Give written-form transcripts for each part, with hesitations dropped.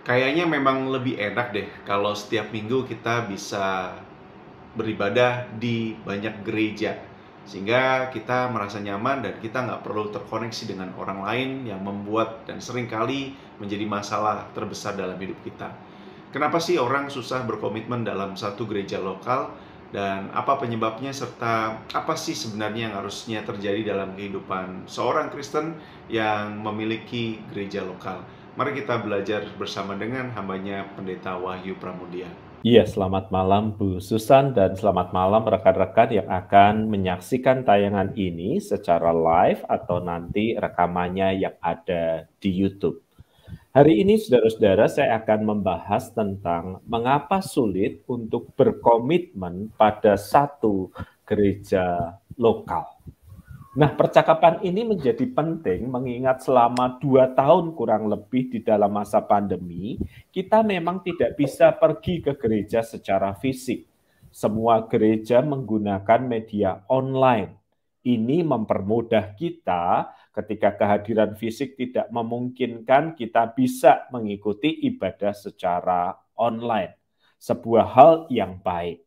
Kayaknya memang lebih enak deh kalau setiap minggu kita bisa beribadah di banyak gereja. Sehingga kita merasa nyaman dan kita nggak perlu terkoneksi dengan orang lain yang membuat dan seringkali menjadi masalah terbesar dalam hidup kita. Kenapa sih orang susah berkomitmen dalam satu gereja lokal, dan apa penyebabnya, serta apa sih sebenarnya yang harusnya terjadi dalam kehidupan seorang Kristen yang memiliki gereja lokal? Mari kita belajar bersama dengan hambanya Pendeta Wahyu Pramudia. Iya, selamat malam Bu Susan dan selamat malam rekan-rekan yang akan menyaksikan tayangan ini secara live atau nanti rekamannya yang ada di YouTube. Hari ini saudara-saudara saya akan membahas tentang mengapa sulit untuk berkomitmen pada satu gereja lokal. Nah, percakapan ini menjadi penting mengingat selama 2 tahun kurang lebih di dalam masa pandemi, kita memang tidak bisa pergi ke gereja secara fisik. Semua gereja menggunakan media online. Ini mempermudah kita ketika kehadiran fisik tidak memungkinkan kita bisa mengikuti ibadah secara online. Sebuah hal yang baik.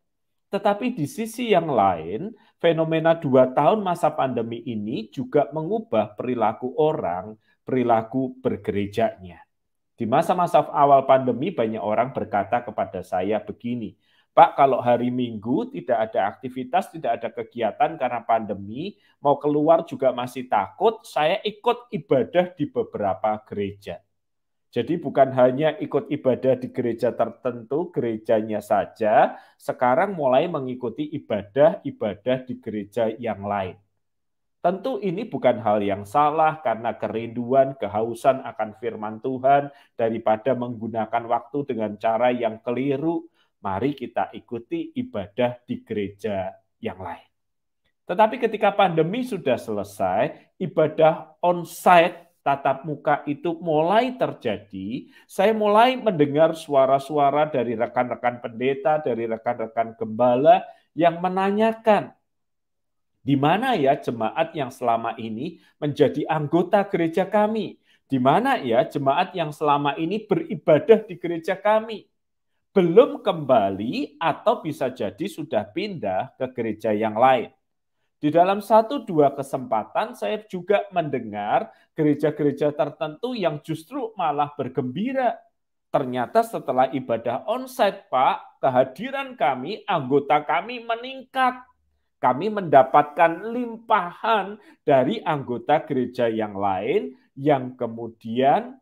Tetapi di sisi yang lain, fenomena 2 tahun masa pandemi ini juga mengubah perilaku orang, perilaku bergerejanya. Di masa-masa awal pandemi, banyak orang berkata kepada saya begini, Pak, kalau hari Minggu tidak ada aktivitas, tidak ada kegiatan karena pandemi, mau keluar juga masih takut, saya ikut ibadah di beberapa gereja. Jadi bukan hanya ikut ibadah di gereja tertentu, gerejanya saja, sekarang mulai mengikuti ibadah-ibadah di gereja yang lain. Tentu ini bukan hal yang salah karena kerinduan, kehausan akan firman Tuhan daripada menggunakan waktu dengan cara yang keliru. Mari kita ikuti ibadah di gereja yang lain. Tetapi ketika pandemi sudah selesai, ibadah on-site tatap muka itu mulai terjadi, saya mulai mendengar suara-suara dari rekan-rekan pendeta, dari rekan-rekan gembala yang menanyakan, di mana ya jemaat yang selama ini menjadi anggota gereja kami? Di mana ya jemaat yang selama ini beribadah di gereja kami? Belum kembali atau bisa jadi sudah pindah ke gereja yang lain. Di dalam 1-2 kesempatan saya juga mendengar gereja-gereja tertentu yang justru malah bergembira. Ternyata setelah ibadah onsite, Pak, kehadiran kami, anggota kami meningkat. Kami mendapatkan limpahan dari anggota gereja yang lain yang kemudian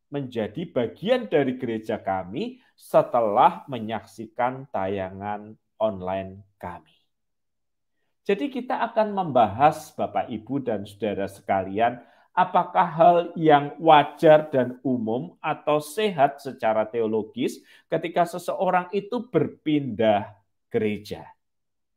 menjadi bagian dari gereja kami setelah menyaksikan tayangan online kami. Jadi kita akan membahas Bapak Ibu dan Saudara sekalian, apakah hal yang wajar dan umum atau sehat secara teologis ketika seseorang itu berpindah gereja.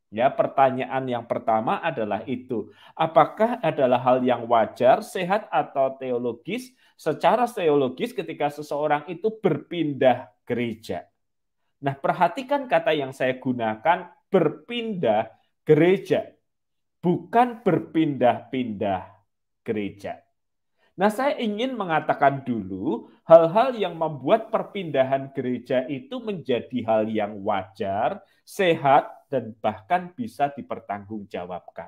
Ya, pertanyaan yang pertama adalah itu. Apakah adalah hal yang wajar, sehat atau teologis? Secara teologis ketika seseorang itu berpindah gereja. Nah, perhatikan kata yang saya gunakan, berpindah gereja, bukan berpindah-pindah gereja. Nah, saya ingin mengatakan dulu hal-hal yang membuat perpindahan gereja itu menjadi hal yang wajar, sehat, dan bahkan bisa dipertanggungjawabkan.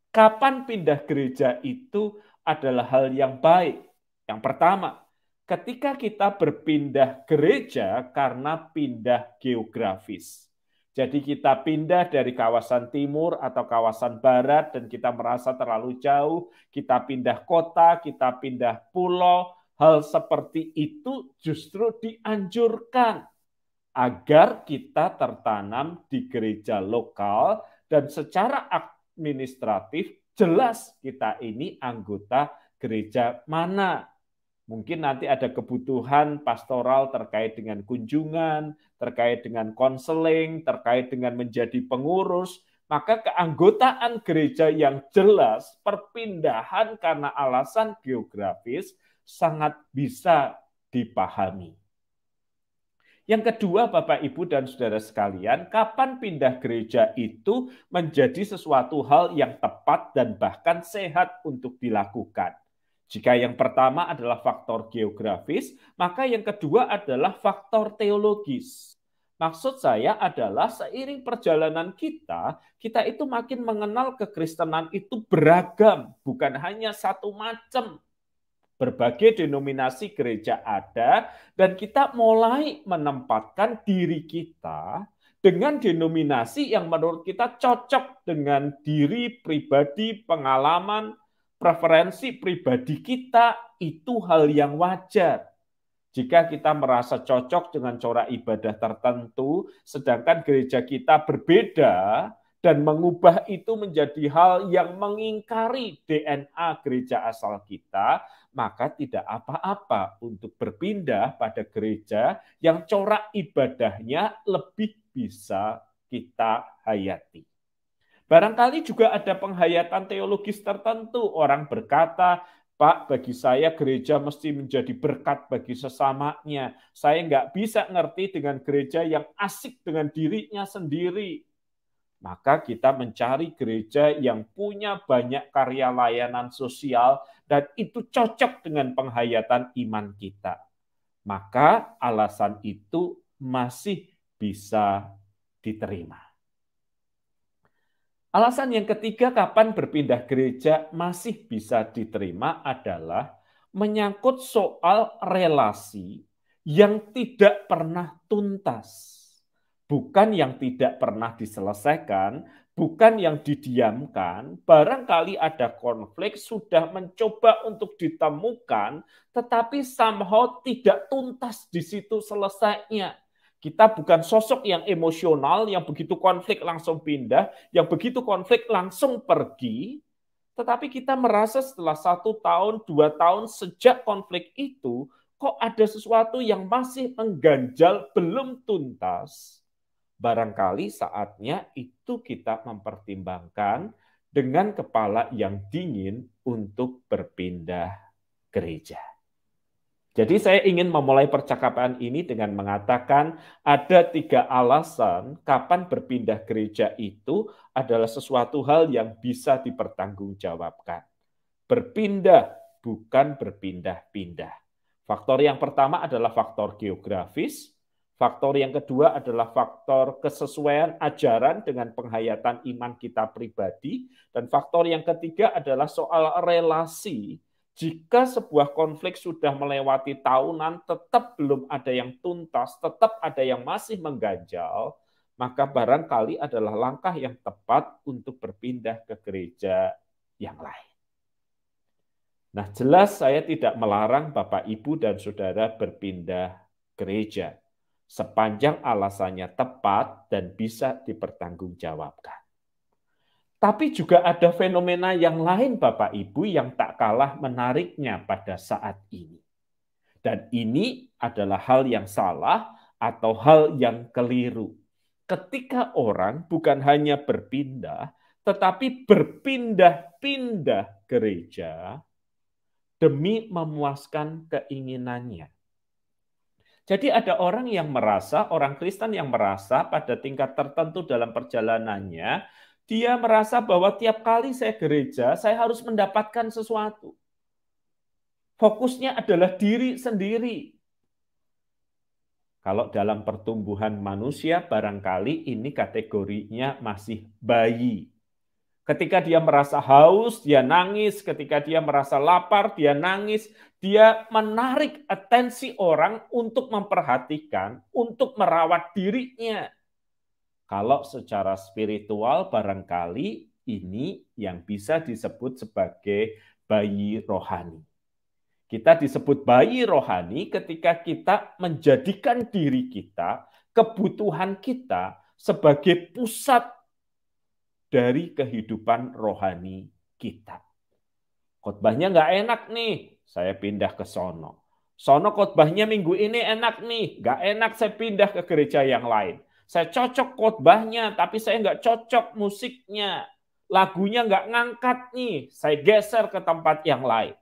Kapan pindah gereja itu adalah hal yang baik? Yang pertama, ketika kita berpindah gereja karena pindah geografis. Jadi kita pindah dari kawasan timur atau kawasan barat dan kita merasa terlalu jauh, kita pindah kota, kita pindah pulau, hal seperti itu justru dianjurkan agar kita tertanam di gereja lokal dan secara administratif jelas kita ini anggota gereja mana. Mungkin nanti ada kebutuhan pastoral terkait dengan kunjungan, terkait dengan konseling, terkait dengan menjadi pengurus, maka keanggotaan gereja yang jelas, perpindahan karena alasan geografis sangat bisa dipahami. Yang kedua, Bapak, Ibu, dan Saudara sekalian, kapan pindah gereja itu menjadi sesuatu hal yang tepat dan bahkan sehat untuk dilakukan. Jika yang pertama adalah faktor geografis, maka yang kedua adalah faktor teologis. Maksud saya adalah seiring perjalanan kita itu makin mengenal kekristenan itu beragam, bukan hanya satu macam. Berbagai denominasi gereja ada, dan kita mulai menempatkan diri kita dengan denominasi yang menurut kita cocok dengan diri pribadi, pengalaman, preferensi pribadi kita. Itu hal yang wajar. Jika kita merasa cocok dengan corak ibadah tertentu, sedangkan gereja kita berbeda, dan mengubah itu menjadi hal yang mengingkari DNA gereja asal kita, maka tidak apa-apa untuk berpindah pada gereja yang corak ibadahnya lebih bisa kita hayati. Barangkali juga ada penghayatan teologis tertentu. Orang berkata, Pak, bagi saya gereja mesti menjadi berkat bagi sesamanya. Saya nggak bisa ngerti dengan gereja yang asik dengan dirinya sendiri. Maka kita mencari gereja yang punya banyak karya layanan sosial dan itu cocok dengan penghayatan iman kita. Maka alasan itu masih bisa diterima. Alasan yang ketiga kapan berpindah gereja masih bisa diterima adalah menyangkut soal relasi yang tidak pernah tuntas. Bukan yang tidak pernah diselesaikan, bukan yang didiamkan, barangkali ada konflik sudah mencoba untuk ditemukan, tetapi somehow tidak tuntas di situ selesainya. Kita bukan sosok yang emosional, yang begitu konflik langsung pindah, yang begitu konflik langsung pergi, tetapi kita merasa setelah 1 tahun, 2 tahun sejak konflik itu, kok ada sesuatu yang masih mengganjal, belum tuntas. Barangkali saatnya itu kita mempertimbangkan dengan kepala yang dingin untuk berpindah gereja. Jadi saya ingin memulai percakapan ini dengan mengatakan ada 3 alasan kapan berpindah gereja itu adalah sesuatu hal yang bisa dipertanggungjawabkan. Berpindah bukan berpindah-pindah. Faktor yang pertama adalah faktor geografis. Faktor yang kedua adalah faktor kesesuaian ajaran dengan penghayatan iman kita pribadi. Dan faktor yang ketiga adalah soal relasi. Jika sebuah konflik sudah melewati tahunan, tetap belum ada yang tuntas, tetap ada yang masih mengganjal, maka barangkali adalah langkah yang tepat untuk berpindah ke gereja yang lain. Nah, jelas saya tidak melarang Bapak, Ibu, dan Saudara berpindah gereja sepanjang alasannya tepat dan bisa dipertanggungjawabkan. Tapi juga ada fenomena yang lain Bapak Ibu yang tak kalah menariknya pada saat ini. Dan ini adalah hal yang salah atau hal yang keliru. Ketika orang bukan hanya berpindah, tetapi berpindah-pindah gereja demi memuaskan keinginannya. Jadi ada orang yang merasa, orang Kristen yang merasa pada tingkat tertentu dalam perjalanannya, dia merasa bahwa tiap kali saya gereja, saya harus mendapatkan sesuatu. Fokusnya adalah diri sendiri. Kalau dalam pertumbuhan manusia, barangkali ini kategorinya masih bayi. Ketika dia merasa haus, dia nangis. Ketika dia merasa lapar, dia nangis. Dia menarik atensi orang untuk memperhatikan, untuk merawat dirinya. Kalau secara spiritual barangkali ini yang bisa disebut sebagai bayi rohani. Kita disebut bayi rohani ketika kita menjadikan diri kita, kebutuhan kita sebagai pusat dari kehidupan rohani kita. Khotbahnya nggak enak nih, saya pindah ke sono. Sono khotbahnya minggu ini enak nih, nggak enak saya pindah ke gereja yang lain. Saya cocok khotbahnya, tapi saya nggak cocok musiknya. Lagunya nggak ngangkat nih, saya geser ke tempat yang lain.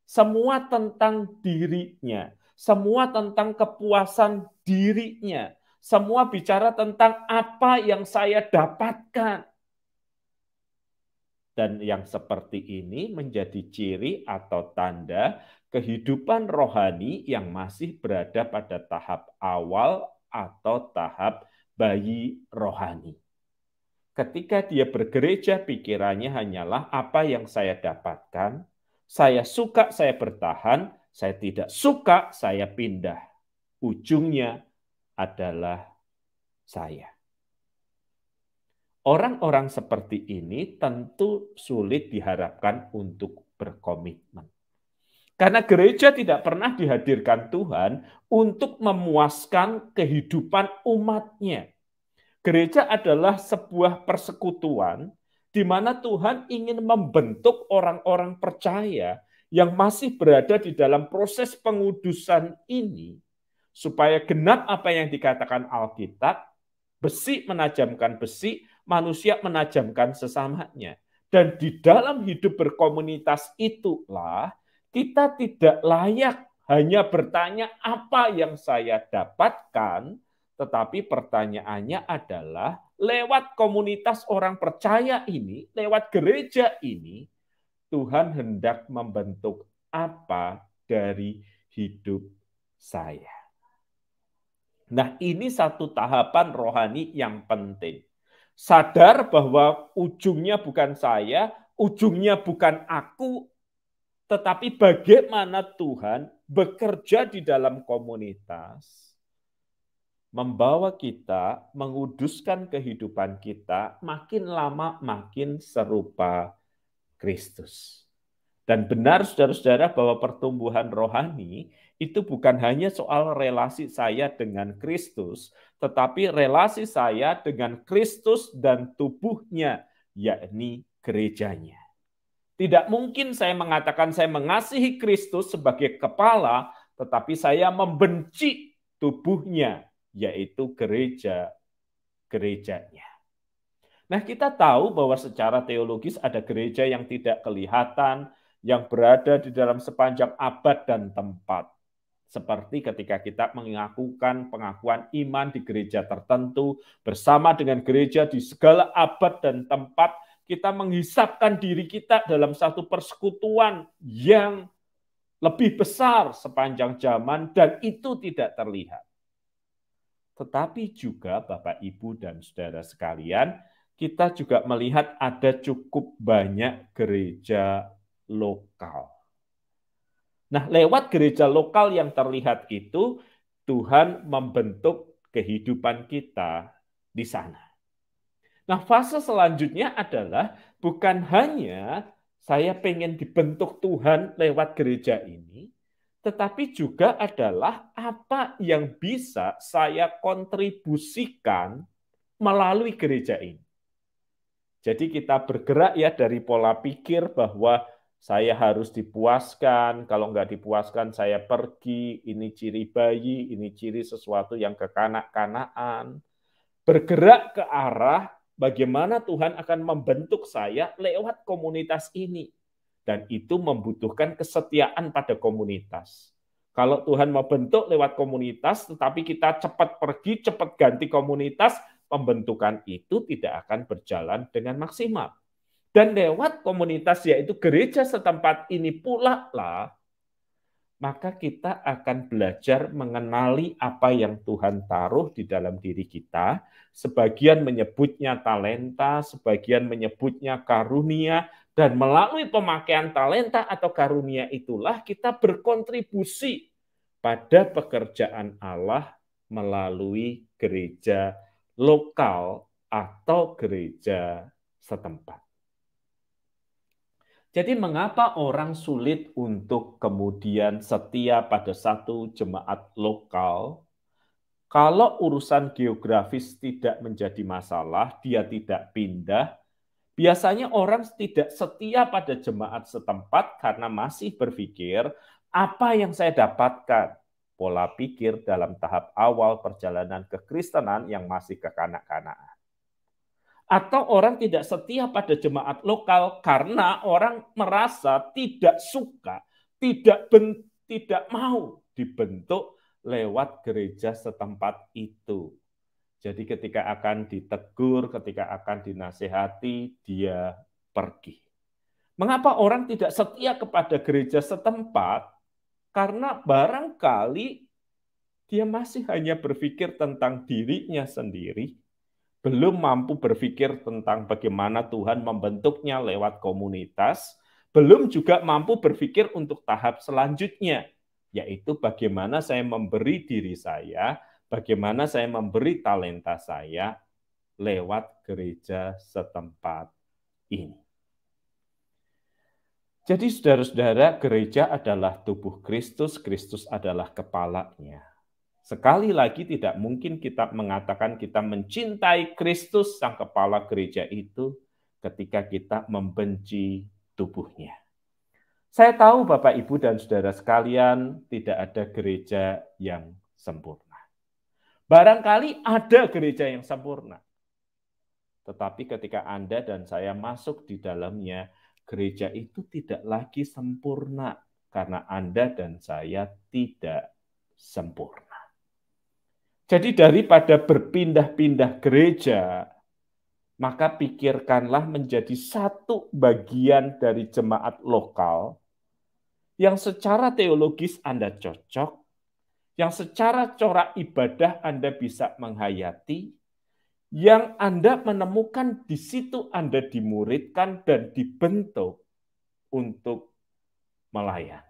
Semua tentang dirinya, semua tentang kepuasan dirinya, semua bicara tentang apa yang saya dapatkan. Dan yang seperti ini menjadi ciri atau tanda kehidupan rohani yang masih berada pada tahap awal atau tahap bayi rohani. Ketika dia bergereja, pikirannya hanyalah apa yang saya dapatkan, saya suka, saya bertahan, saya tidak suka, saya pindah. Ujungnya adalah saya. Orang-orang seperti ini tentu sulit diharapkan untuk berkomitmen. Karena gereja tidak pernah dihadirkan Tuhan untuk memuaskan kehidupan umatnya. Gereja adalah sebuah persekutuan di mana Tuhan ingin membentuk orang-orang percaya yang masih berada di dalam proses pengudusan ini, supaya genap apa yang dikatakan Alkitab, besi menajamkan besi, manusia menajamkan sesamanya. Dan di dalam hidup berkomunitas itulah kita tidak layak hanya bertanya apa yang saya dapatkan, tetapi pertanyaannya adalah lewat komunitas orang percaya ini, lewat gereja ini, Tuhan hendak membentuk apa dari hidup saya. Nah, ini satu tahapan rohani yang penting. Sadar bahwa ujungnya bukan saya, ujungnya bukan aku, tetapi bagaimana Tuhan bekerja di dalam komunitas, membawa kita, menguduskan kehidupan kita, makin lama makin serupa Kristus. Dan benar saudara-saudara bahwa pertumbuhan rohani itu bukan hanya soal relasi saya dengan Kristus, tetapi relasi saya dengan Kristus dan tubuhnya, yakni gerejanya. Tidak mungkin saya mengatakan saya mengasihi Kristus sebagai kepala, tetapi saya membenci tubuhnya, yaitu gerejanya. Nah, kita tahu bahwa secara teologis ada gereja yang tidak kelihatan, yang berada di dalam sepanjang abad dan tempat. Seperti ketika kita mengakukan pengakuan iman di gereja tertentu, bersama dengan gereja di segala abad dan tempat, kita menghisapkan diri kita dalam satu persekutuan yang lebih besar sepanjang zaman, dan itu tidak terlihat. Tetapi juga Bapak, Ibu, dan saudara sekalian, kita juga melihat ada cukup banyak gereja lokal. Nah, lewat gereja lokal yang terlihat itu, Tuhan membentuk kehidupan kita di sana. Nah, fase selanjutnya adalah bukan hanya saya pengen dibentuk Tuhan lewat gereja ini, tetapi juga adalah apa yang bisa saya kontribusikan melalui gereja ini. Jadi kita bergerak ya dari pola pikir bahwa saya harus dipuaskan, kalau nggak dipuaskan saya pergi, ini ciri bayi, ini ciri sesuatu yang kekanak-kanaan. Bergerak ke arah bagaimana Tuhan akan membentuk saya lewat komunitas ini. Dan itu membutuhkan kesetiaan pada komunitas. Kalau Tuhan mau bentuk lewat komunitas, tetapi kita cepat pergi, cepat ganti komunitas, pembentukan itu tidak akan berjalan dengan maksimal. Dan lewat komunitas, yaitu gereja setempat ini pula lah, maka kita akan belajar mengenali apa yang Tuhan taruh di dalam diri kita. Sebagian menyebutnya talenta, sebagian menyebutnya karunia, dan melalui pemakaian talenta atau karunia itulah kita berkontribusi pada pekerjaan Allah melalui gereja lokal atau gereja setempat. Jadi mengapa orang sulit untuk kemudian setia pada satu jemaat lokal? Kalau urusan geografis tidak menjadi masalah, dia tidak pindah, biasanya orang tidak setia pada jemaat setempat karena masih berpikir, apa yang saya dapatkan? Pola pikir dalam tahap awal perjalanan kekristenan yang masih kekanak-kanakan. Atau orang tidak setia pada jemaat lokal karena orang merasa tidak suka, tidak mau dibentuk lewat gereja setempat itu. Jadi ketika akan ditegur, ketika akan dinasehati, dia pergi. Mengapa orang tidak setia kepada gereja setempat? Karena barangkali dia masih hanya berpikir tentang dirinya sendiri, belum mampu berpikir tentang bagaimana Tuhan membentuknya lewat komunitas, belum juga mampu berpikir untuk tahap selanjutnya, yaitu bagaimana saya memberi diri saya, bagaimana saya memberi talenta saya lewat gereja setempat ini. Jadi saudara-saudara, gereja adalah tubuh Kristus, Kristus adalah kepalanya. Sekali lagi tidak mungkin kita mengatakan kita mencintai Kristus sang kepala gereja itu ketika kita membenci tubuhnya. Saya tahu Bapak, Ibu, dan saudara sekalian tidak ada gereja yang sempurna. Barangkali ada gereja yang sempurna. Tetapi ketika Anda dan saya masuk di dalamnya, gereja itu tidak lagi sempurna karena Anda dan saya tidak sempurna. Jadi daripada berpindah-pindah gereja, maka pikirkanlah menjadi satu bagian dari jemaat lokal yang secara teologis Anda cocok, yang secara corak ibadah Anda bisa menghayati, yang Anda menemukan di situ Anda dimuridkan dan dibentuk untuk melayani.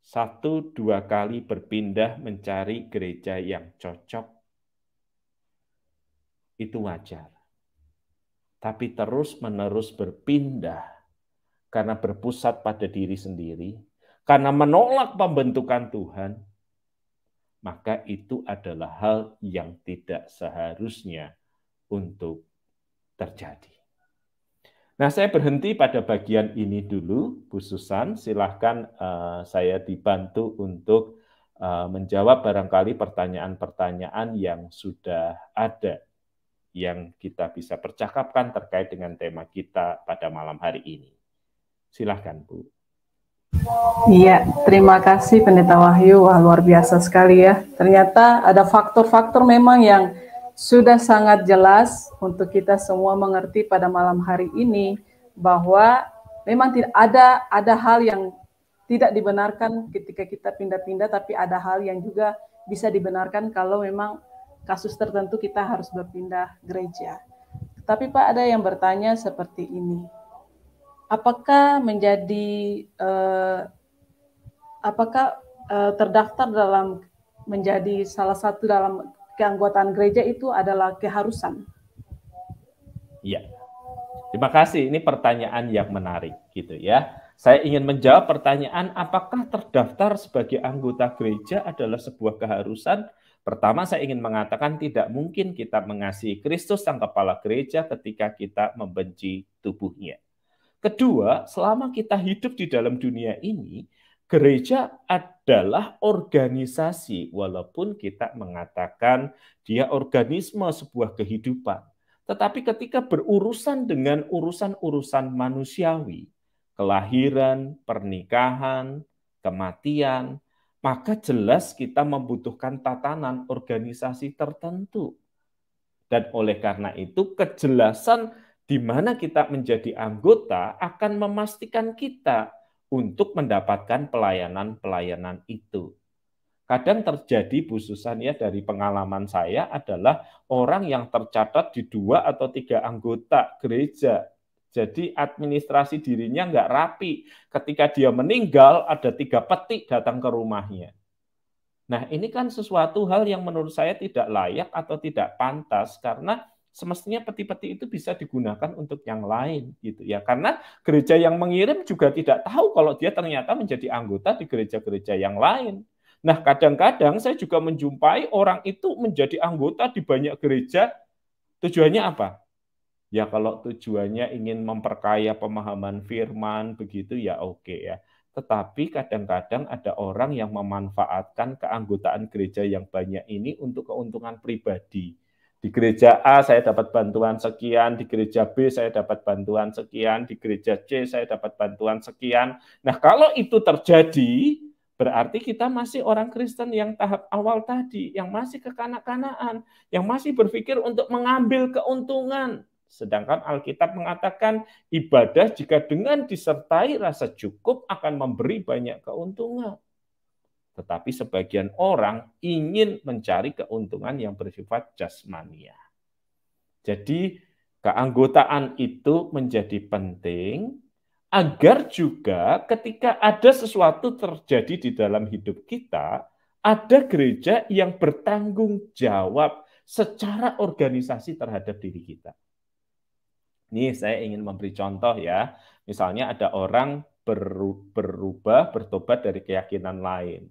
1-2 kali berpindah mencari gereja yang cocok, itu wajar. Tapi terus-menerus berpindah karena berpusat pada diri sendiri, karena menolak pembentukan Tuhan, maka itu adalah hal yang tidak seharusnya untuk terjadi. Nah, saya berhenti pada bagian ini dulu, Bu Susan. Silahkan saya dibantu untuk menjawab barangkali pertanyaan-pertanyaan yang sudah ada, yang kita bisa percakapkan terkait dengan tema kita pada malam hari ini. Silahkan, Bu. Iya, terima kasih Pendeta Wahyu. Wah, luar biasa sekali ya. Ternyata ada faktor-faktor memang yang sudah sangat jelas untuk kita semua mengerti pada malam hari ini bahwa memang tidak ada hal yang tidak dibenarkan ketika kita pindah-pindah, tapi ada hal yang juga bisa dibenarkan kalau memang kasus tertentu kita harus berpindah gereja. Tapi Pak, ada yang bertanya seperti ini. Apakah terdaftar dalam menjadi salah satu dalam keanggotaan gereja itu adalah keharusan? Iya. Terima kasih. Ini pertanyaan yang menarik gitu ya. Saya ingin menjawab pertanyaan apakah terdaftar sebagai anggota gereja adalah sebuah keharusan? Pertama, saya ingin mengatakan tidak mungkin kita mengasihi Kristus sang kepala gereja ketika kita membenci tubuhnya. Kedua, selama kita hidup di dalam dunia ini, gereja adalah organisasi, walaupun kita mengatakan dia organisme sebuah kehidupan. Tetapi ketika berurusan dengan urusan-urusan manusiawi, kelahiran, pernikahan, kematian, maka jelas kita membutuhkan tatanan organisasi tertentu. Dan oleh karena itu, kejelasan di mana kita menjadi anggota akan memastikan kita untuk mendapatkan pelayanan-pelayanan itu. Kadang terjadi, Bu Susan, ya, dari pengalaman saya adalah orang yang tercatat di 2 atau 3 anggota gereja. Jadi administrasi dirinya nggak rapi. Ketika dia meninggal, ada 3 peti datang ke rumahnya. Nah, ini kan sesuatu hal yang menurut saya tidak layak atau tidak pantas, karena semestinya peti-peti itu bisa digunakan untuk yang lain gitu ya. Karena gereja yang mengirim juga tidak tahu kalau dia ternyata menjadi anggota di gereja-gereja yang lain. Nah, kadang-kadang saya juga menjumpai orang itu menjadi anggota di banyak gereja, tujuannya apa? Ya kalau tujuannya ingin memperkaya pemahaman firman begitu ya oke ya. Tetapi kadang-kadang ada orang yang memanfaatkan keanggotaan gereja yang banyak ini untuk keuntungan pribadi. Di gereja A saya dapat bantuan sekian, di gereja B saya dapat bantuan sekian, di gereja C saya dapat bantuan sekian. Nah, kalau itu terjadi, berarti kita masih orang Kristen yang tahap awal tadi, yang masih kekanak-kanaan, yang masih berpikir untuk mengambil keuntungan. Sedangkan Alkitab mengatakan ibadah jika dengan disertai rasa cukup akan memberi banyak keuntungan. Tetapi sebagian orang ingin mencari keuntungan yang bersifat jasmania. Jadi keanggotaan itu menjadi penting agar juga ketika ada sesuatu terjadi di dalam hidup kita, ada gereja yang bertanggung jawab secara organisasi terhadap diri kita. Nih saya ingin memberi contoh ya, misalnya ada orang berubah, bertobat dari keyakinan lain.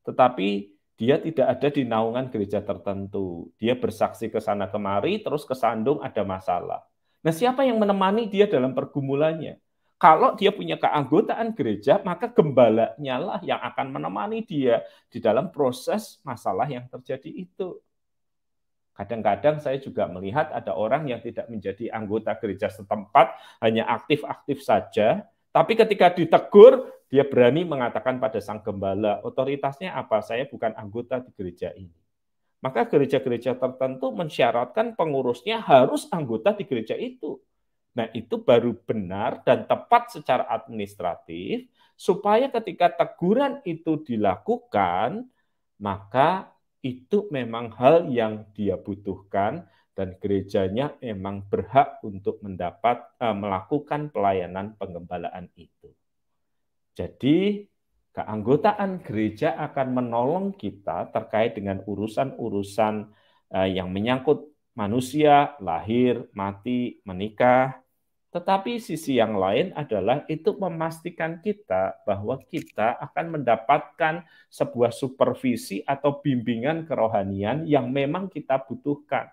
Tetapi dia tidak ada di naungan gereja tertentu. Dia bersaksi ke sana kemari, terus kesandung ada masalah. Nah, siapa yang menemani dia dalam pergumulannya? Kalau dia punya keanggotaan gereja, maka gembalanya lah yang akan menemani dia di dalam proses masalah yang terjadi itu. Kadang-kadang saya juga melihat ada orang yang tidak menjadi anggota gereja setempat, hanya aktif-aktif saja, tapi ketika ditegur, dia berani mengatakan pada sang gembala, otoritasnya apa? Saya bukan anggota di gereja ini. Maka gereja-gereja tertentu mensyaratkan pengurusnya harus anggota di gereja itu. Nah, itu baru benar dan tepat secara administratif, supaya ketika teguran itu dilakukan, maka itu memang hal yang dia butuhkan dan gerejanya memang berhak untuk melakukan pelayanan penggembalaan itu. Jadi keanggotaan gereja akan menolong kita terkait dengan urusan-urusan yang menyangkut manusia, lahir, mati, menikah. Tetapi sisi yang lain adalah itu memastikan kita bahwa kita akan mendapatkan sebuah supervisi atau bimbingan kerohanian yang memang kita butuhkan.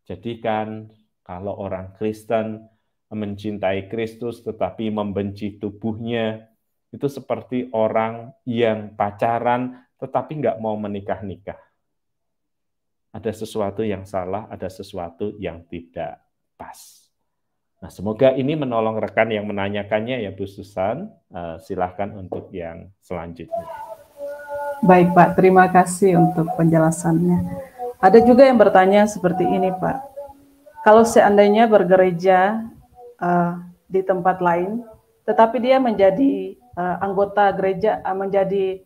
Jadi kan kalau orang Kristen mencintai Kristus tetapi membenci tubuhnya, itu seperti orang yang pacaran tetapi nggak mau menikah-nikah. Ada sesuatu yang salah, ada sesuatu yang tidak pas. Nah, semoga ini menolong rekan yang menanyakannya ya Bu Susan. Silahkan untuk yang selanjutnya. Baik Pak, terima kasih untuk penjelasannya. Ada juga yang bertanya seperti ini Pak. Kalau seandainya bergereja di tempat lain, tetapi dia menjadi anggota gereja, menjadi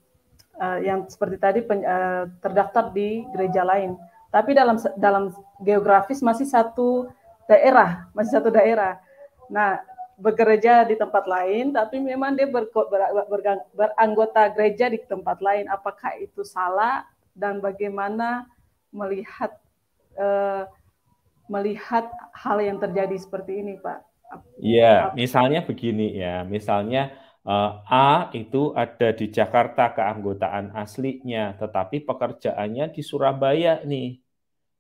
yang seperti tadi terdaftar di gereja lain, tapi dalam geografis masih satu daerah. Nah, bekerja di tempat lain, tapi memang dia beranggota gereja di tempat lain. Apakah itu salah dan bagaimana melihat hal yang terjadi seperti ini, Pak? Ya, misalnya begini ya, misalnya A itu ada di Jakarta keanggotaan aslinya, tetapi pekerjaannya di Surabaya nih.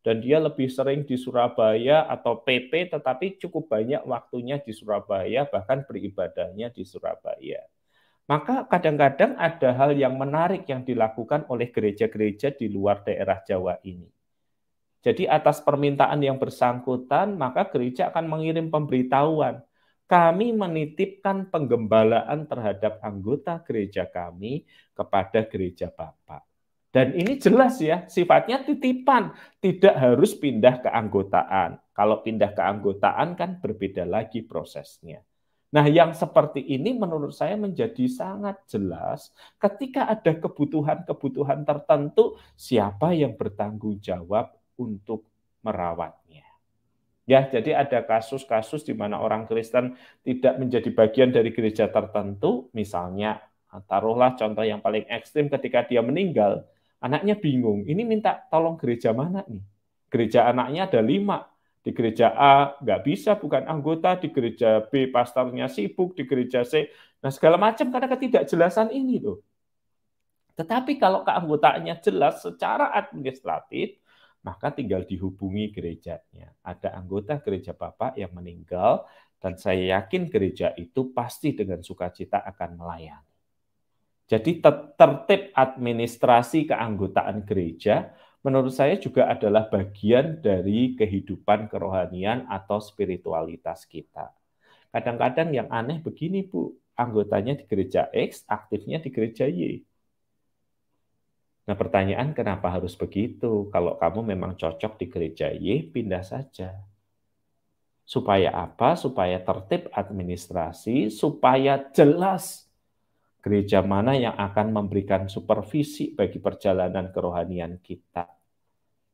Dan dia lebih sering di Surabaya atau PP, tetapi cukup banyak waktunya di Surabaya, bahkan beribadahnya di Surabaya. Maka kadang-kadang ada hal yang menarik yang dilakukan oleh gereja-gereja di luar daerah Jawa ini. Jadi atas permintaan yang bersangkutan, maka gereja akan mengirim pemberitahuan. Kami menitipkan penggembalaan terhadap anggota gereja kami kepada gereja Bapak. Dan ini jelas ya, sifatnya titipan, tidak harus pindah keanggotaan. Kalau pindah keanggotaan kan berbeda lagi prosesnya. Nah, yang seperti ini menurut saya menjadi sangat jelas ketika ada kebutuhan-kebutuhan tertentu, siapa yang bertanggung jawab untuk merawatnya. Ya, jadi ada kasus-kasus di mana orang Kristen tidak menjadi bagian dari gereja tertentu, misalnya taruhlah contoh yang paling ekstrim ketika dia meninggal, anaknya bingung, ini minta tolong gereja mana nih? Gereja anaknya ada 5, di gereja A nggak bisa, bukan anggota, di gereja B pastornya sibuk, di gereja C, nah segala macam karena ketidakjelasan ini loh. Tetapi kalau keanggotaannya jelas secara administratif, maka tinggal dihubungi gerejanya. Ada anggota gereja Bapak yang meninggal, dan saya yakin gereja itu pasti dengan sukacita akan melayani. Jadi tertib administrasi keanggotaan gereja, menurut saya juga adalah bagian dari kehidupan kerohanian atau spiritualitas kita. Kadang-kadang yang aneh begini Bu, anggotanya di gereja X, aktifnya di gereja Y. Nah pertanyaan kenapa harus begitu? Kalau kamu memang cocok di gereja Y, pindah saja. Supaya apa? Supaya tertib administrasi, supaya jelas gereja mana yang akan memberikan supervisi bagi perjalanan kerohanian kita.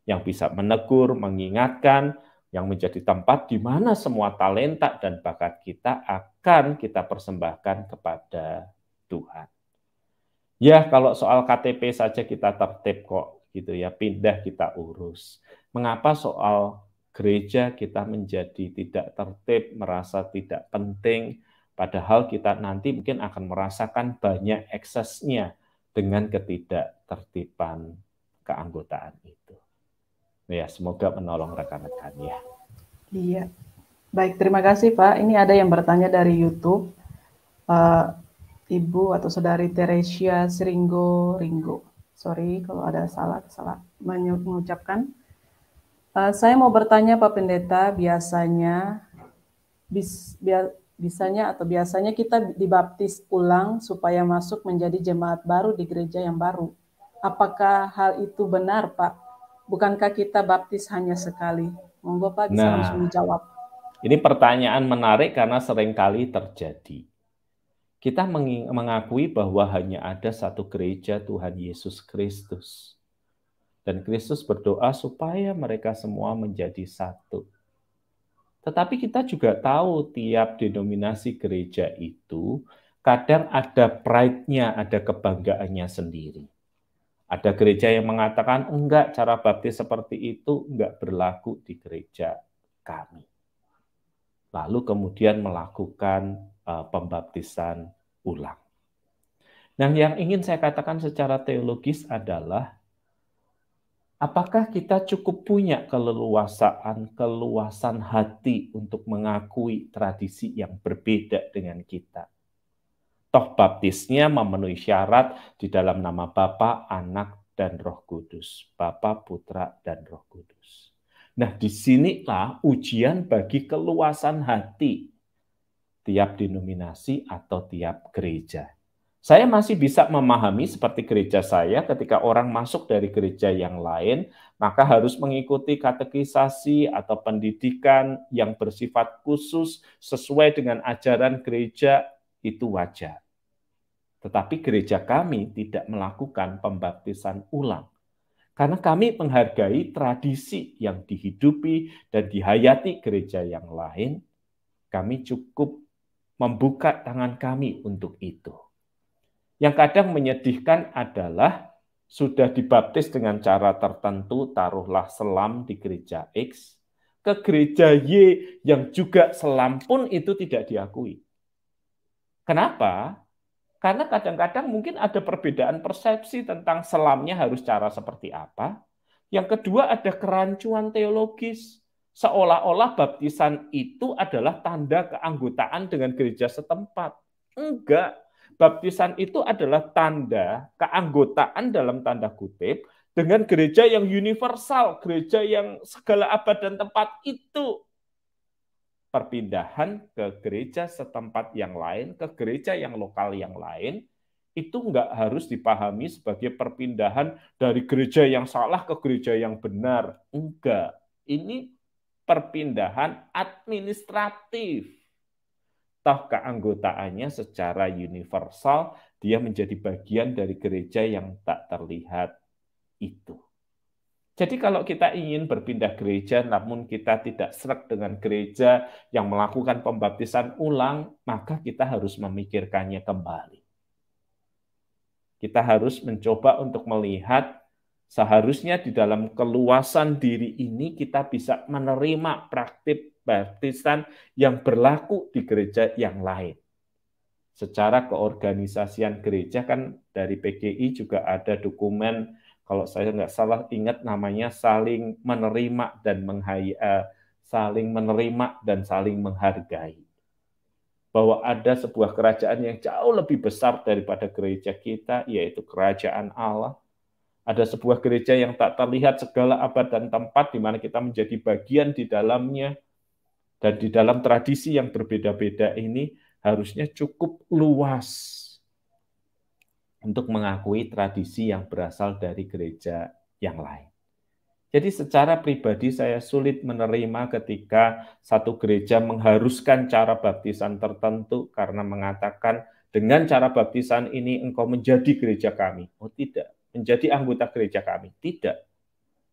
Yang bisa menegur, mengingatkan, yang menjadi tempat di mana semua talenta dan bakat kita akan kita persembahkan kepada Tuhan. Ya, kalau soal KTP saja kita tertib kok, gitu ya, pindah kita urus. Mengapa soal gereja kita menjadi tidak tertib, merasa tidak penting, padahal kita nanti mungkin akan merasakan banyak eksesnya dengan ketidaktertiban keanggotaan itu. Ya, semoga menolong rekan-rekan ya. Iya. Baik, terima kasih Pak. Ini ada yang bertanya dari YouTube. Ibu atau Saudari Teresia Ringo. Sorry kalau ada salah mengucapkan. Saya mau bertanya Pak Pendeta, biasanya kita dibaptis ulang supaya masuk menjadi jemaat baru di gereja yang baru. Apakah hal itu benar, Pak? Bukankah kita baptis hanya sekali? Monggo Pak bisa langsung dijawab. Ini pertanyaan menarik karena seringkali terjadi. Kita mengakui bahwa hanya ada satu gereja Tuhan Yesus Kristus. Dan Kristus berdoa supaya mereka semua menjadi satu. Tetapi kita juga tahu tiap denominasi gereja itu kadang ada pride-nya, ada kebanggaannya sendiri. Ada gereja yang mengatakan, enggak, cara baptis seperti itu enggak berlaku di gereja kami. Lalu kemudian melakukan pembaptisan ulang. Nah, yang ingin saya katakan secara teologis adalah, apakah kita cukup punya keluasan hati untuk mengakui tradisi yang berbeda dengan kita? Toh baptisnya memenuhi syarat di dalam nama Bapa, Anak, dan Roh Kudus. Bapa, Putra, dan Roh Kudus. Nah, disinilah ujian bagi keluasan hati tiap denominasi atau tiap gereja. Saya masih bisa memahami seperti gereja saya ketika orang masuk dari gereja yang lain, maka harus mengikuti katekisasi atau pendidikan yang bersifat khusus sesuai dengan ajaran gereja, itu wajar. Tetapi gereja kami tidak melakukan pembaptisan ulang. Karena kami menghargai tradisi yang dihidupi dan dihayati gereja yang lain, kami cukup membuka tangan kami untuk itu. Yang kadang menyedihkan adalah sudah dibaptis dengan cara tertentu, taruhlah selam di gereja X, ke gereja Y yang juga selam pun itu tidak diakui. Kenapa? Karena kadang-kadang mungkin ada perbedaan persepsi tentang selamnya harus cara seperti apa. Yang kedua ada kerancuan teologis. Seolah-olah baptisan itu adalah tanda keanggotaan dengan gereja setempat. Enggak. Baptisan itu adalah tanda keanggotaan dalam tanda kutip dengan gereja yang universal, gereja yang segala abad dan tempat itu. Perpindahan ke gereja setempat yang lain, ke gereja yang lokal yang lain, itu enggak harus dipahami sebagai perpindahan dari gereja yang salah ke gereja yang benar. Enggak. Ini perpindahan administratif. Toh keanggotaannya secara universal, dia menjadi bagian dari gereja yang tak terlihat itu. Jadi kalau kita ingin berpindah gereja, namun kita tidak sreg dengan gereja yang melakukan pembaptisan ulang, maka kita harus memikirkannya kembali. Kita harus mencoba untuk melihat, seharusnya di dalam keluasan diri ini kita bisa menerima praktik baptisan yang berlaku di gereja yang lain. Secara keorganisasian gereja kan dari PGI juga ada dokumen, kalau saya nggak salah ingat namanya saling menerima dan saling menghargai. Bahwa ada sebuah kerajaan yang jauh lebih besar daripada gereja kita, yaitu kerajaan Allah. Ada sebuah gereja yang tak terlihat segala abad dan tempat, di mana kita menjadi bagian di dalamnya. Dan di dalam tradisi yang berbeda-beda ini, harusnya cukup luas untuk mengakui tradisi yang berasal dari gereja yang lain. Jadi secara pribadi saya sulit menerima ketika satu gereja mengharuskan cara baptisan tertentu karena mengatakan dengan cara baptisan ini engkau menjadi gereja kami. Oh tidak, menjadi anggota gereja kami. Tidak.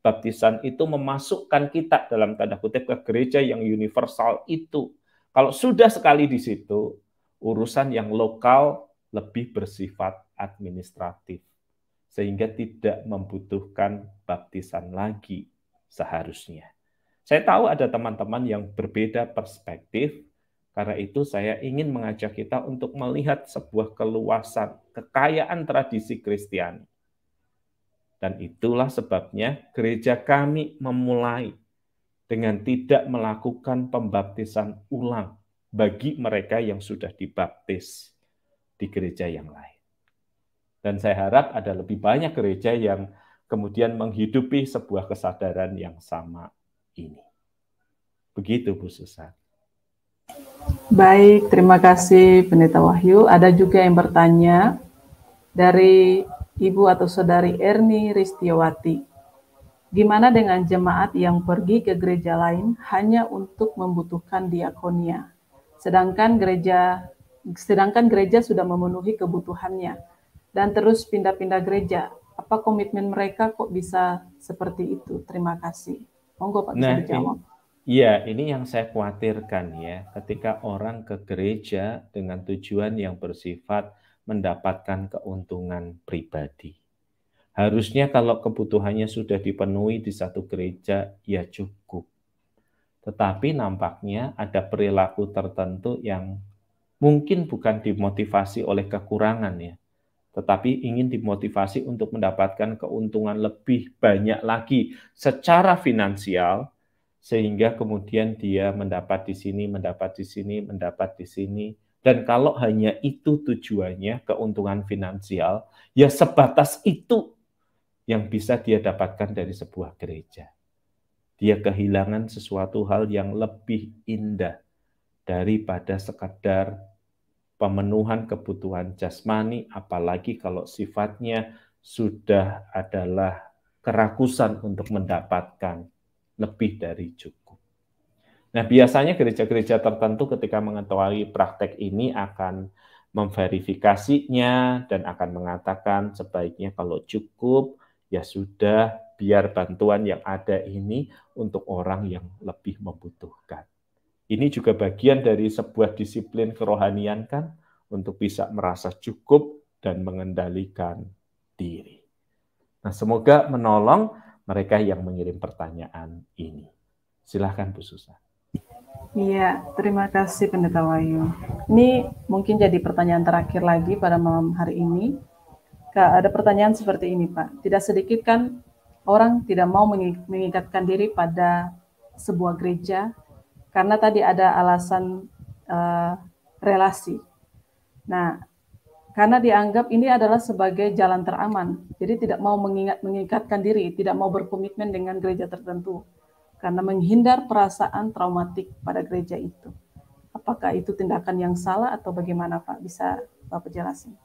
Baptisan itu memasukkan kita dalam tanda kutip ke gereja yang universal itu. Kalau sudah sekali di situ, urusan yang lokal lebih bersifat administratif, sehingga tidak membutuhkan baptisan lagi seharusnya. Saya tahu ada teman-teman yang berbeda perspektif, karena itu saya ingin mengajak kita untuk melihat sebuah keluasan, kekayaan tradisi Kristiani. Dan itulah sebabnya gereja kami memulai dengan tidak melakukan pembaptisan ulang bagi mereka yang sudah dibaptis di gereja yang lain. Dan saya harap ada lebih banyak gereja yang kemudian menghidupi sebuah kesadaran yang sama ini. Begitu, Bu Susan. Baik, terima kasih Pendeta Wahyu. Ada juga yang bertanya dari Ibu atau Saudari Erni Ristiawati. Gimana dengan jemaat yang pergi ke gereja lain hanya untuk membutuhkan diakonia, sedangkan gereja sudah memenuhi kebutuhannya dan terus pindah-pindah gereja? Apa komitmen mereka kok bisa seperti itu? Terima kasih. Monggo Pak bisa dijawab. Iya, ini yang saya khawatirkan ya, ketika orang ke gereja dengan tujuan yang bersifat mendapatkan keuntungan pribadi. Harusnya kalau kebutuhannya sudah dipenuhi di satu gereja, ya cukup. Tetapi nampaknya ada perilaku tertentu yang mungkin bukan dimotivasi oleh kekurangan ya, tetapi ingin dimotivasi untuk mendapatkan keuntungan lebih banyak lagi secara finansial, sehingga kemudian dia mendapat di sini, mendapat di sini, mendapat di sini. Dan kalau hanya itu tujuannya, keuntungan finansial, ya sebatas itu yang bisa dia dapatkan dari sebuah gereja. Dia kehilangan sesuatu hal yang lebih indah daripada sekadar pemenuhan kebutuhan jasmani, apalagi kalau sifatnya sudah adalah kerakusan untuk mendapatkan lebih dari cukup. Nah, biasanya gereja-gereja tertentu ketika mengetahui praktek ini akan memverifikasinya dan akan mengatakan sebaiknya kalau cukup, ya sudah, biar bantuan yang ada ini untuk orang yang lebih membutuhkan. Ini juga bagian dari sebuah disiplin kerohanian kan, untuk bisa merasa cukup dan mengendalikan diri. Nah, semoga menolong mereka yang mengirim pertanyaan ini. Silahkan Bu Susan. Iya, terima kasih Pendeta Wahyu. Ini mungkin jadi pertanyaan terakhir lagi pada malam hari ini. Ada pertanyaan seperti ini, Pak. Tidak sedikit kan orang tidak mau mengikatkan diri pada sebuah gereja karena tadi ada alasan relasi. Nah, karena dianggap ini adalah sebagai jalan teraman, jadi tidak mau mengikatkan diri, tidak mau berkomitmen dengan gereja tertentu, karena menghindar perasaan traumatik pada gereja itu. Apakah itu tindakan yang salah atau bagaimana Pak? Bisa Bapak jelasin?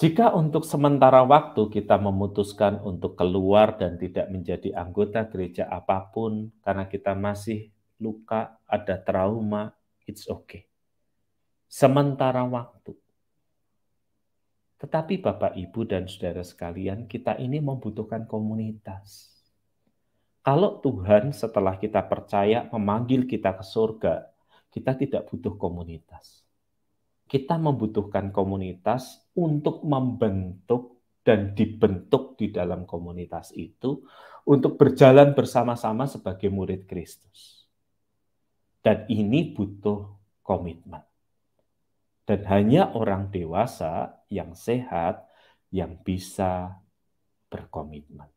Jika untuk sementara waktu kita memutuskan untuk keluar dan tidak menjadi anggota gereja apapun karena kita masih luka, ada trauma, it's okay. Sementara waktu. Tetapi Bapak, Ibu, dan saudara sekalian, kita ini membutuhkan komunitas. Kalau Tuhan setelah kita percaya memanggil kita ke surga, kita tidak butuh komunitas. Kita membutuhkan komunitas untuk membentuk dan dibentuk di dalam komunitas itu untuk berjalan bersama-sama sebagai murid Kristus. Dan ini butuh komitmen. Dan hanya orang dewasa yang sehat yang bisa berkomitmen.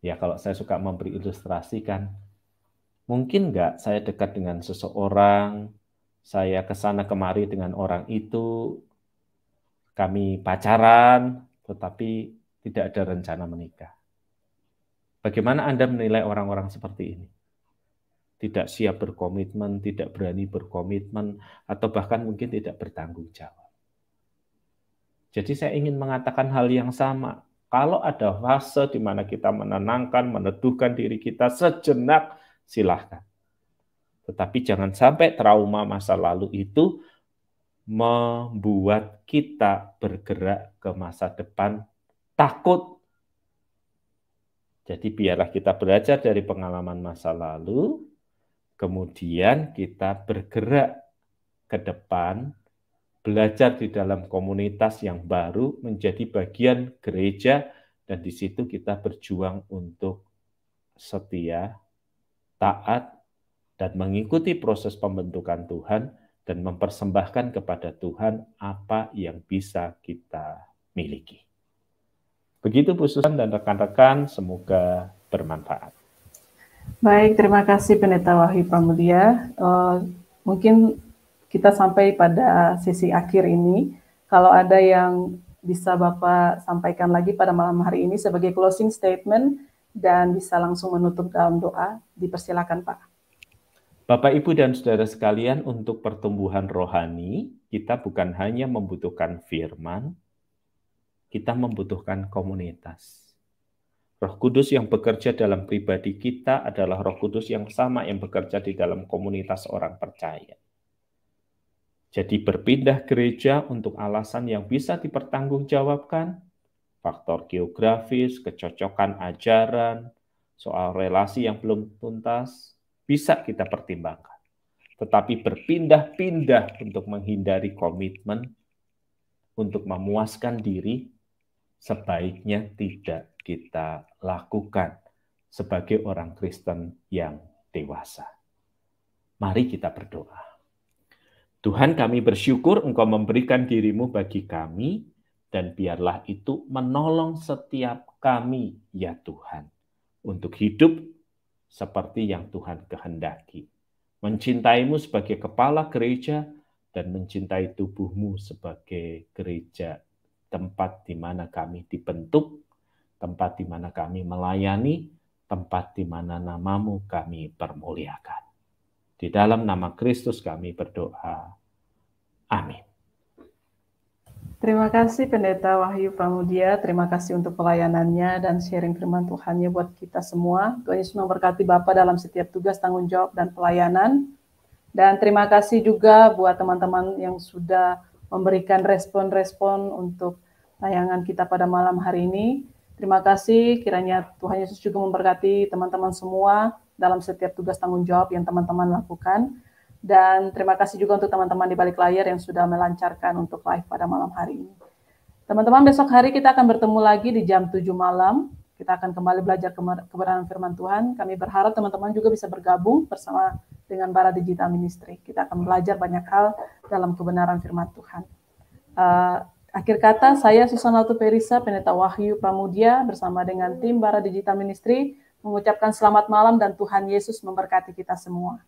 Ya, kalau saya suka memberi ilustrasi kan, mungkin nggak saya dekat dengan seseorang, saya kesana kemari dengan orang itu, kami pacaran, tetapi tidak ada rencana menikah. Bagaimana Anda menilai orang-orang seperti ini? Tidak siap berkomitmen, tidak berani berkomitmen, atau bahkan mungkin tidak bertanggung jawab. Jadi saya ingin mengatakan hal yang sama. Kalau ada fase di mana kita menenangkan, meneduhkan diri kita sejenak, silahkan. Tetapi jangan sampai trauma masa lalu itu membuat kita bergerak ke masa depan takut. Jadi biarlah kita belajar dari pengalaman masa lalu, kemudian kita bergerak ke depan, belajar di dalam komunitas yang baru, menjadi bagian gereja, dan di situ kita berjuang untuk setia, taat, dan mengikuti proses pembentukan Tuhan, dan mempersembahkan kepada Tuhan apa yang bisa kita miliki. Begitu Bu Susan dan rekan-rekan, semoga bermanfaat. Baik, terima kasih Pendeta Wahyu Pramudia. Mungkin kita sampai pada sesi akhir ini. Kalau ada yang bisa Bapak sampaikan lagi pada malam hari ini sebagai closing statement dan bisa langsung menutup dalam doa, dipersilakan Pak. Bapak, Ibu, dan saudara sekalian, untuk pertumbuhan rohani, kita bukan hanya membutuhkan firman, kita membutuhkan komunitas. Roh Kudus yang bekerja dalam pribadi kita adalah Roh Kudus yang sama yang bekerja di dalam komunitas orang percaya. Jadi berpindah gereja untuk alasan yang bisa dipertanggungjawabkan, faktor geografis, kecocokan ajaran, soal relasi yang belum tuntas, bisa kita pertimbangkan. Tetapi berpindah-pindah untuk menghindari komitmen, untuk memuaskan diri, sebaiknya tidak kita lakukan sebagai orang Kristen yang dewasa. Mari kita berdoa. Tuhan, kami bersyukur Engkau memberikan diri-Mu bagi kami, dan biarlah itu menolong setiap kami, ya Tuhan, untuk hidup seperti yang Tuhan kehendaki. Mencintai-Mu sebagai kepala gereja dan mencintai tubuh-Mu sebagai gereja, tempat di mana kami dibentuk, tempat di mana kami melayani, tempat di mana nama-Mu kami permuliakan. Di dalam nama Kristus kami berdoa. Amin. Terima kasih Pendeta Wahyu Pramudia, terima kasih untuk pelayanannya dan sharing firman Tuhannya buat kita semua. Tuhan Yesus memberkati Bapak dalam setiap tugas, tanggung jawab, dan pelayanan. Dan terima kasih juga buat teman-teman yang sudah memberikan respon-respon untuk tayangan kita pada malam hari ini. Terima kasih, kiranya Tuhan Yesus juga memberkati teman-teman semua dalam setiap tugas tanggung jawab yang teman-teman lakukan. Dan terima kasih juga untuk teman-teman di balik layar yang sudah melancarkan untuk live pada malam hari ini. Teman-teman, besok hari kita akan bertemu lagi di jam 7 malam. Kita akan kembali belajar kebenaran firman Tuhan. Kami berharap teman-teman juga bisa bergabung bersama dengan Bara Digital Ministry. Kita akan belajar banyak hal dalam kebenaran firman Tuhan. Akhir kata, saya Susana Tuperisa, Pendeta Wahyu Pramudia, bersama dengan tim Bara Digital Ministry, mengucapkan selamat malam dan Tuhan Yesus memberkati kita semua.